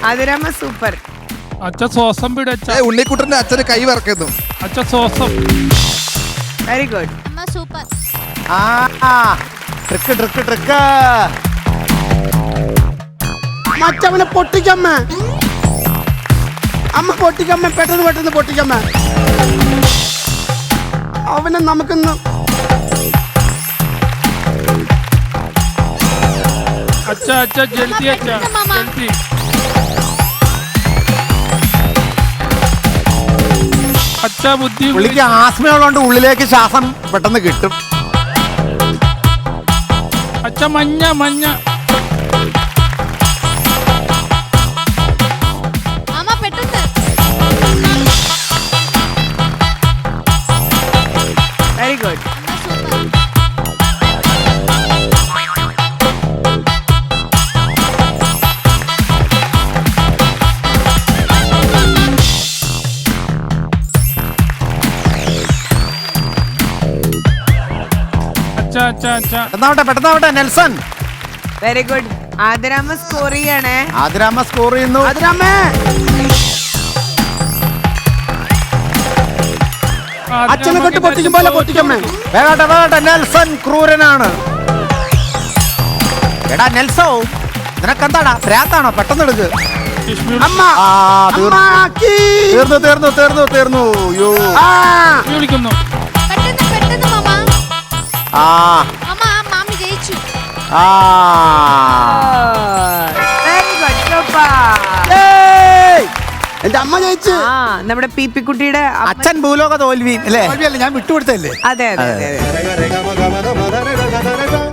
ആതിരാമ്മ super. അച്ഛ ശ്വാസം പിടിച്ച ഉണ്ണിക്കുട്ടന്റെ അച്ഛന് കൈ വറക്കുന്നു. അച്ഛ ശ്വാസം. Very good. അമ്മ സൂപ്പർ. ട്രിക്ക് മറ്റവനെ പൊട്ടിക്കമ്മ. അമ്മ പൊട്ടിക്കമ്മ, പെട്ടെന്ന് പൊട്ടിക്കമ്മ. അവനെ നമുക്കൊന്ന് അച്ഛ ജൽദി അച്ഛ ജൽദി. അച്ഛ ബുദ്ധി. പുള്ളിക്ക് ആസ്മയുള്ളതുകൊണ്ട് ഉള്ളിലേക്ക് ശ്വാസം പെട്ടെന്ന് കിട്ടും. അച്ഛ മഞ്ഞ അമ്മ പെട്ടെന്ന്. Very good. അമ്മ സൂപ്പർ. അച്ഛ പെട്ടെന്നാവട്ടെ നെൽസൺ. Very good. ആതിരാമ്മ സ്കോർ ചെയ്യണേ. ആതിരാമ്മ സ്കോർ ചെയ്യുന്നു. അതിരമ്മേ അച്ഛനെ കൊണ്ട് പൊട്ടിക്കും പോലെ പൊട്ടിക്കമ്മേ. വേഗട്ടെ നെൽസൺ ക്രൂരനാണ്. എടാ നെൽസോ, നിനക്കെന്താടാ ഭ്രാന്താണോ? പെട്ടെന്ന് എടുക്ക്. അമ്മ തീർന്നു. വിളിക്കുന്നു. പെട്ടെന്ന് മാമ. ആ അമ്മ മാമി ജയിച്ചു. Very good. സൂപ്പർ. എന്റെ അമ്മ ജയിച്ചു. നമ്മുടെ പി പി കുട്ടിയുടെ അച്ഛൻ ഭൂലോക തോൽവി അല്ലേ? ഞാൻ വിട്ടുകൊടുത്തല്ലേ. അതെ.